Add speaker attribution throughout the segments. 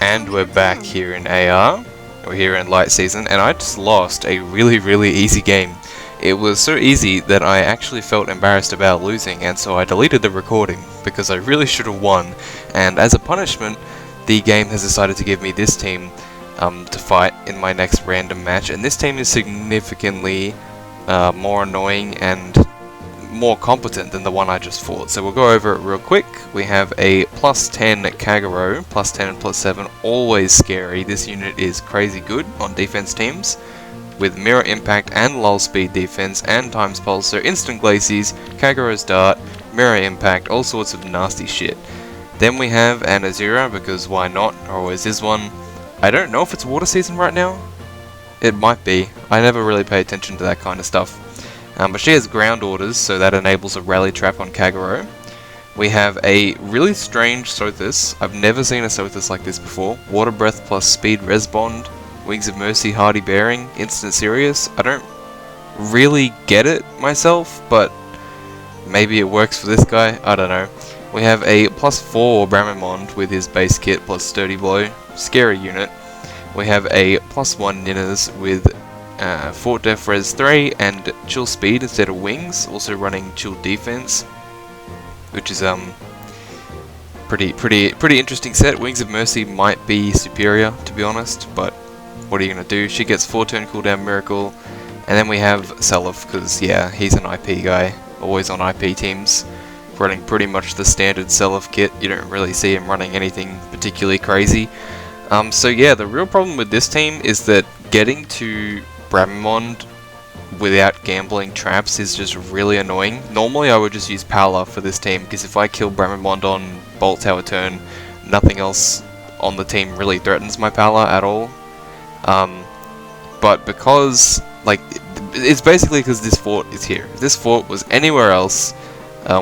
Speaker 1: And we're back here in AR, or here in Light Season, and I just lost a really easy game. It was so easy that I actually felt embarrassed about losing, and so I deleted the recording, because I really should have won, and as a punishment, the game has decided to give me this team to fight in my next random match, and this team is significantly more annoying and more competent than the one I just fought. So we'll go over it real quick. We have a +10 Kagero, +10 and +7, always scary. This unit is crazy good on defense teams, with mirror impact and lull speed defense and times pulse, so instant glacies, Kagero's dart, mirror impact, all sorts of nasty shit. Then we have an Azura, because why not, there always is one. I don't know if it's water season right now. It might be. I never really pay attention to that kind of stuff. But she has ground orders, so that enables a rally trap on Kagero. We have a really strange Sothis. I've never seen a Sothis like this before. Water breath plus speed res bond, wings of mercy, hardy bearing, instant serious. I don't really get it myself, but maybe it works for this guy. I don't know. We have a +4 Bramimond with his base kit plus sturdy blow, scary unit. We have a +1 Ninjas with Fort Def Res 3 and Chill Speed instead of wings, also running Chill Defense, which is pretty interesting set. Wings of Mercy might be superior, to be honest, but what are you gonna do? She gets 4-turn cooldown Miracle, and then we have Self, because yeah, he's an IP guy, always on IP teams, running pretty much the standard Self kit. You don't really see him running anything particularly crazy. So yeah, the real problem with this team is that getting to Bramimond without gambling traps is just really annoying. Normally I would just use Palla for this team, because if I kill Bramimond on Bolt Tower turn, nothing else on the team really threatens my Palla at all. But because, like, it's basically because this fort is here. If this fort was anywhere else,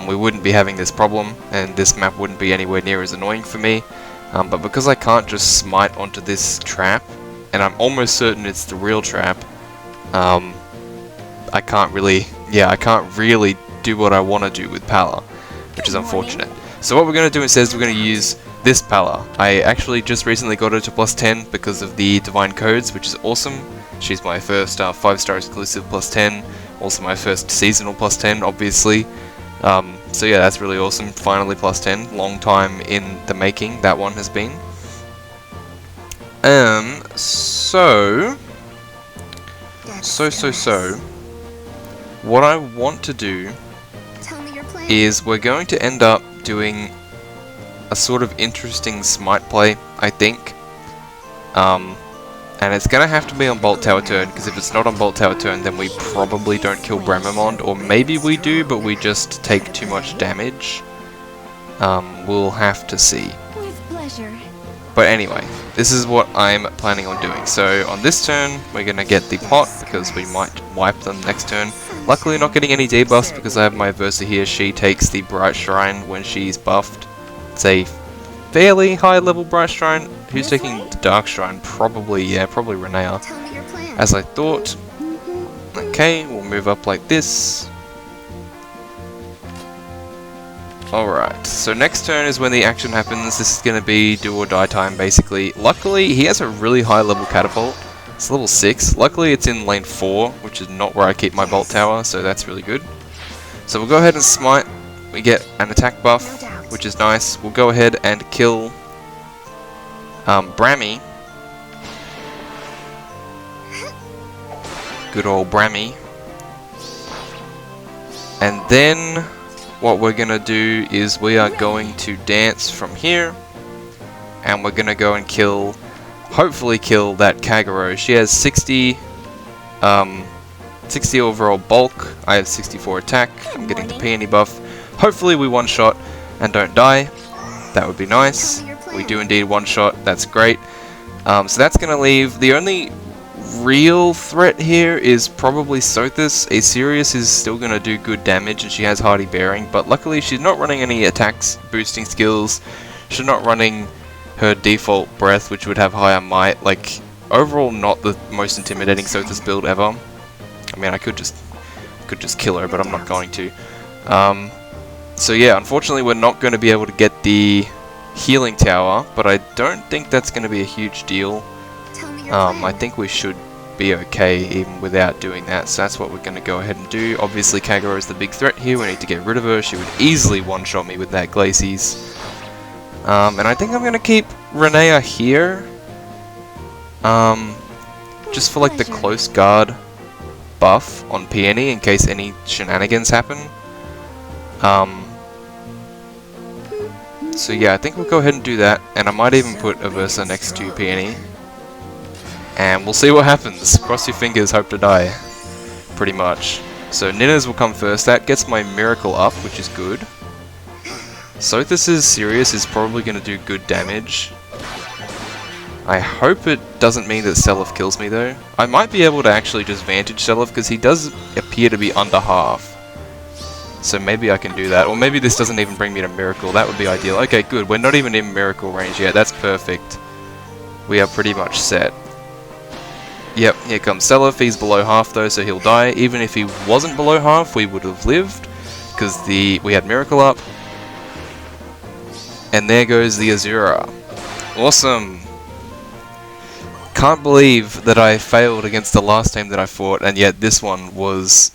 Speaker 1: we wouldn't be having this problem, and this map wouldn't be anywhere near as annoying for me. But because I can't just smite onto this trap, and I'm almost certain it's the real trap, I can't really do what I want to do with Palla, which is unfortunate. So what we're going to do instead is we're going to use this Palla. I actually just recently got her to +10 because of the Divine Codes, which is awesome. She's my first 5-star exclusive +10, also my first seasonal +10, obviously. So yeah, that's really awesome. Finally +10, long time in the making that one has been. So what I want to do is we're going to end up doing a sort of interesting smite play, I think. And it's gonna have to be on Bolt Tower turn, because if it's not on Bolt Tower turn, then we probably don't kill Bramimond, or maybe we do, but we just take too much damage. We'll have to see. But anyway, this is what I'm planning on doing. So on this turn, we're gonna get the pot, because we might wipe them next turn. Luckily not getting any debuffs, because I have my Versa here. She takes the Bright Shrine when she's buffed. It's a fairly high level Bright Shrine. Who's taking the Dark Shrine? Probably, yeah, probably Renea, as I thought. Okay, we'll move up like this. Alright, so next turn is when the action happens. This is going to be do or die time, basically. Luckily, he has a really high level catapult. It's level 6. Luckily, it's in lane 4, which is not where I keep my Bolt Tower, so that's really good. So we'll go ahead and smite. We get an attack buff, which is nice. We'll go ahead and kill Brammy. Good old Brammy. And then what we're gonna do is we are going to dance from here, and we're gonna go and kill, hopefully kill that Kagero. She has 60 overall bulk. I have 64 attack. I'm getting the peony buff. Hopefully we one-shot and don't die. That would be nice. We do indeed one-shot. That's great. So that's going to leave... The only real threat here is probably Sothis. A Sirius is still going to do good damage, and she has hardy bearing, but luckily she's not running any attacks boosting skills. She's not running her default breath, which would have higher might. Like, overall not the most intimidating Sothis build ever. I mean, I could just kill her, but I'm not going to. So yeah, unfortunately we're not going to be able to get the healing tower, but I don't think that's going to be a huge deal. I think we should be okay even without doing that, so that's what we're going to go ahead and do. Obviously Kagura is the big threat here, we need to get rid of her. She would easily one-shot me with that Glacies. And I think I'm going to keep Renea here, just for like the close guard buff on Peony in case any shenanigans happen. So yeah, I think we'll go ahead and do that, and I might even put Aversa next to Peony. And we'll see what happens. Cross your fingers, hope to die. Pretty much. So Ninjas will come first. That gets my Miracle up, which is good. Sothis' Sirius is probably going to do good damage. I hope it doesn't mean that Seliph kills me though. I might be able to actually just Vantage Seliph because he does appear to be under half. So maybe I can do that. Or maybe this doesn't even bring me to Miracle. That would be ideal. Okay, good. We're not even in Miracle range yet. That's perfect. We are pretty much set. Yep, here comes Seliph. He's below half though, so he'll die. Even if he wasn't below half, we would have lived, because we had Miracle up. And there goes the Azura. Awesome! Can't believe that I failed against the last team that I fought, and yet this one was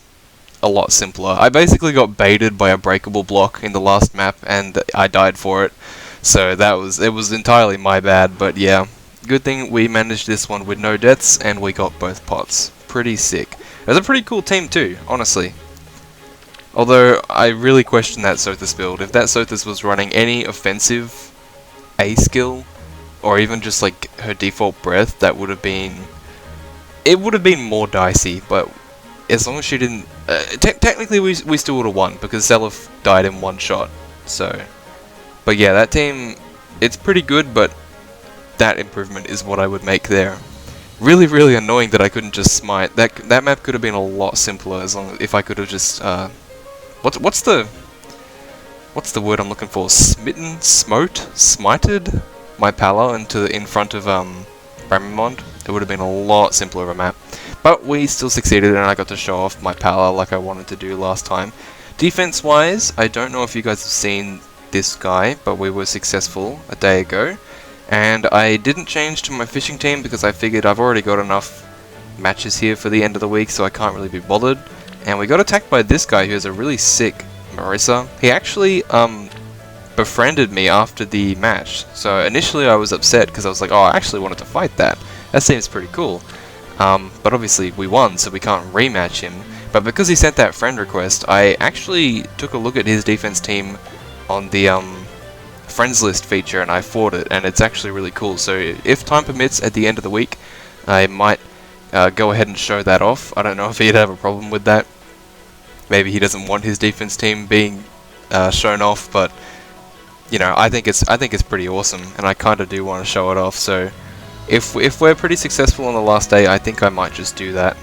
Speaker 1: a lot simpler. I basically got baited by a breakable block in the last map, and I died for it. So it was entirely my bad, but yeah. Good thing we managed this one with no deaths, and we got both pots. Pretty sick. It was a pretty cool team too, honestly. Although, I really question that Sothis build. If that Sothis was running any offensive A skill, or even just like her default breath, that would have been... It would have been more dicey, but as long as she didn't... technically we still would have won, because Seliph died in one shot, so... But yeah, that team, it's pretty good, but that improvement is what I would make there. Really, really annoying that I couldn't just smite. That map could have been a lot simpler if I could have just what's the word I'm looking for? Smitten, smited my Palla in front of Bramimond. It would have been a lot simpler of a map. But we still succeeded, and I got to show off my Palla like I wanted to do last time. Defense wise, I don't know if you guys have seen this guy, but we were successful a day ago. And I didn't change to my fishing team because I figured I've already got enough matches here for the end of the week, so I can't really be bothered. And we got attacked by this guy who has a really sick Marissa. He actually befriended me after the match. So initially I was upset because I was like, oh, I actually wanted to fight that. That seems pretty cool. But obviously we won, so we can't rematch him. But because he sent that friend request, I actually took a look at his defense team on the friends list feature, and I fought it, and it's actually really cool. So if time permits at the end of the week, I might go ahead and show that off. I don't know if he'd have a problem with that. Maybe he doesn't want his defense team being shown off, but you know, I think it's pretty awesome, and I kind of do want to show it off. So if we're pretty successful on the last day, I think I might just do that.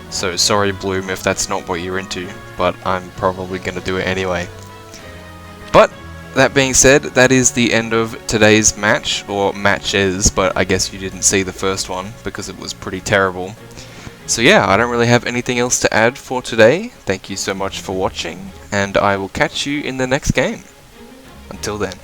Speaker 1: So sorry Bloom if that's not what you're into, but I'm probably going to do it anyway. But that being said, that is the end of today's match, or matches, but I guess you didn't see the first one because it was pretty terrible. So yeah, I don't really have anything else to add for today. Thank you so much for watching, and I will catch you in the next game. Until then.